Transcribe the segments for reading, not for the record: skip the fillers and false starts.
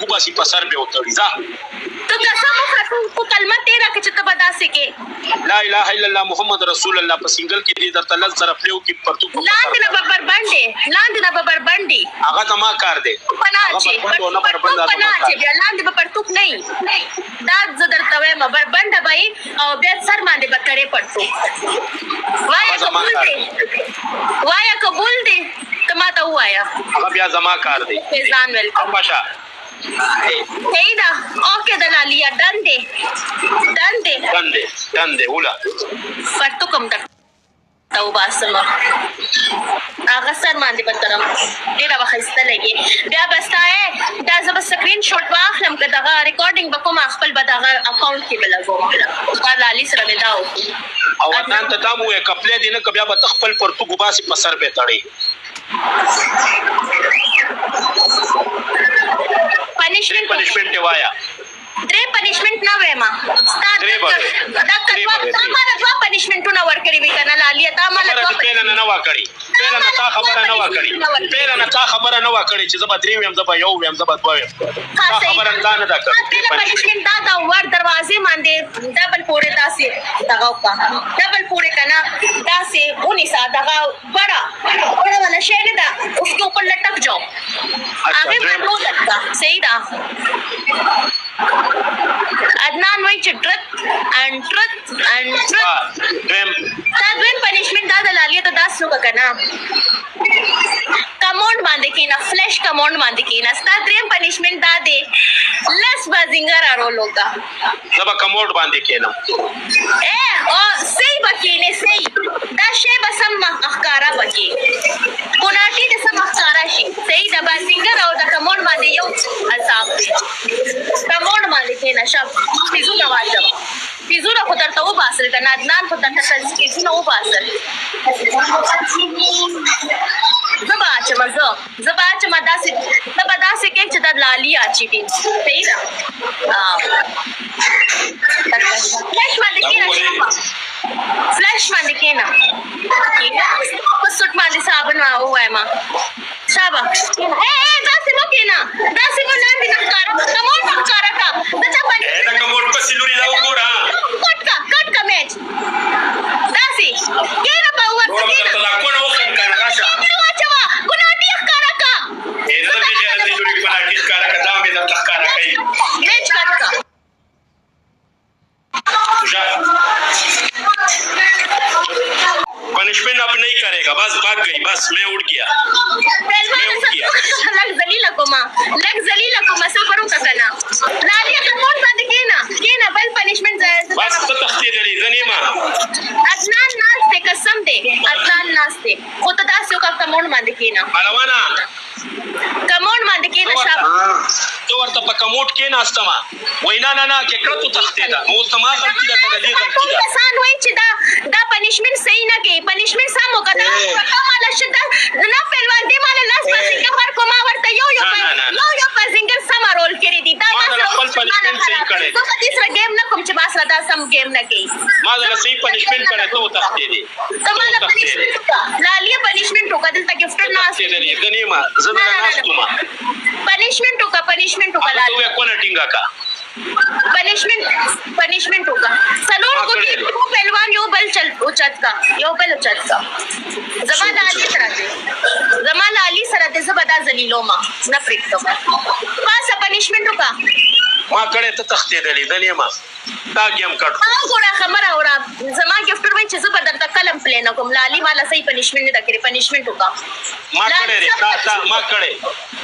پرتګ باسي په سر به وتړي ځه تو قسم وکړه تو کلمه تیرا کې چې ته به داسې کې لا اله الا الله محمد رسول الله په سنگل کې دې درته لږ سره پلیو کې پرتګ لاندې نه ببر باندې هغه زما کار دی پناه چې بیا لاندې به پرتګ نه دا زه درته وایم بربنډه به او بیا سر باندې به کړې پرتګ وایا قبول دی ته ما ته ووایه هغه بیا زما کار دی ځان ویلکم باشا صحیح ده اوکې د لالیا ډنډې وله پرتګ هم درته وباسم هغه سر باندې به ترم ډېره به ښایسته لګي بیا به ستا دا زه به سکرین شاټ واخلم که دغه ریکارډینګ به کوم خپل به دغه اکاونټ کې به لګوم دا لالي سره مې دا وکړو او ځان ته دا مو وایې کپلی دې نه که بیا به ته خپل پرتګ وباسې په سر به تړې پنشمنټ یې وایه درې پنشمنټ نه وایم ستا دوه پنشمنټونه ورکړي وي که نه لاليه تا ماله پهله نه وه کړې پهله نه تا خبره نه وه کړې چې زه به درې ویم زه به یو ویم زه به دوه ویم تا خبره تا نه ده کړې پنشمنټ دا ده ور دروازې باندې ډبل پورې داسې دغه وکړه ډبل پورې که نه داسې ونیسه دغه بڑا والا شی نه ده اس کے اوپر لٹک جاؤ هغې باندې ولټکه صحیح ده عدنان وایي چې ټرت دا دویم پنشمنټ دا د لاليه ته داسې وکړه که نه کمونډ باندې کېنه فلش کمونډ باندې کېنه ستا دریم پنشمنټ دا دی لس به زنګر رول وکړه زه به کموډ باندې کېنم صحیح به کېنې صحیح دا شی به سم ښکاره به کې کوناټي دې سم ښکاره شي صحیح ده بازنګر او د کموډ باندې یو حساب دی کموډ باندې کېنه شب فیزونه واچوه فیزونه خو درته وباسل که نه عدنان خو درته فیزونه وباسل زه به اچم داسې کېم چې دا لالي اچي وي صحیح ده فلش باندې کېنه په سوټ باندې صابن ووایم شابه داسې مه کېنه داسې مه لاندې نه ښکاره کموډ مه ښکاره کړه کټ کا میچ داسې کېنه په ورته واچوه ګناټي ښکاره کړه میچ کټ کا पनिशमेंट अब नहीं करेगा बस भाग गई बस मैं उड़ गया लग जलीला कोमा सफर وکړه لاليه کمون باندې کېنه بل پنشمنټ بس ته تختې دلی زنیما عدنان ناس ته قسم دې عدنان ناس ته خو ته داسې وکړه کمون باندې کېنه مالوانا کمون باندې کېنه شابه تو ورته په کموټ کې ناستما وینا نه کې کړه تو تختې ده نو سما غلطي ده ته دې غلطي ده کسان وایي چې دا پنشمنټ صحیح نه کوي پنشمنټ سم وکړه دا مالا شته نه پهلوان دې مالا لاس پاسې کې ورکو ما ورته یو پازینګر سم رول کړی دي دا خپل پنشمنټ صحیح کړی زه په دې سره گیم نه کوم چې ما سره دا سم گیم نه کوي ما دا صحیح پنشمنټ کړی ته تختې دي ته مالا لاليه پنشمنټ وکړه دلته ګفټر نه تختې دي غنیما زه نه ناستم پنشمنٹ وکړه لاليه کو نه ټینګه کا پنشمنٹ ہوگا سلون کو پہلوان یو بل اوچت کا زما لالي سره دې زبدا ذلیلو ما نه پریکتو پاسه پنشمنٹ ہوگا ما کړه ته تختې دلی دنیما دا گیم کړ ما ګوره خبره اورا زما ګفټر وای چې زبر درته کلم پلی نه کوم لالي والا صحیح پنشمنٹ نه کړی پنشمنٹ ہوگا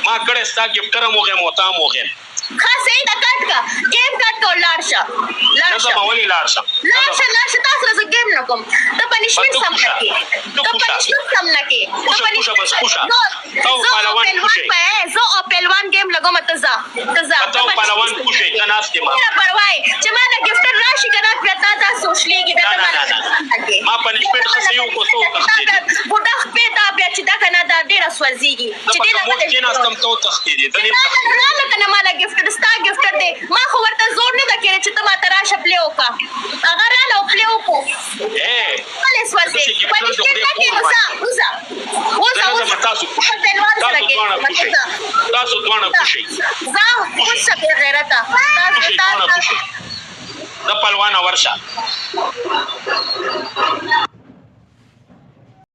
ما کړه ستا ګفټر موغه موتا موغه خاص صحیح دا کټ کا گیم کټ کو لارشا ما ولي لارشا تاسو راز گیم نه کوم ته پنشمنٹ سم نه کې تو پهلوان پوښي زه او پهلوان گیم لګوم ته ځه تو پهلوان پوښي کناستې ما پروايي چې ما نه ګفټر راشي کنه پرتا تا سوشليږي دا ما پنشمنٹ خسي یو کو تو تختې بوډا پیدا بیا چې دا کنه دا ډیره سوځيږي چې دې نه مو کې ناستم تو تختې دي دني نه کنه ما لا ګفټر ستا ګفټر دې ما خو ورته زور نه کړی چې ته ما تراشه پلی وکا هغه را لو پلی وکو ولې سوځي پنشمنٹ نه کې وځه تا تاسو خوشي تلوار سره تاسو دواړه کې خوشي تاسو دواړه خوشي زه خوشي بې غیرته خوشي دواړه خوشي د پهلوانه ورشه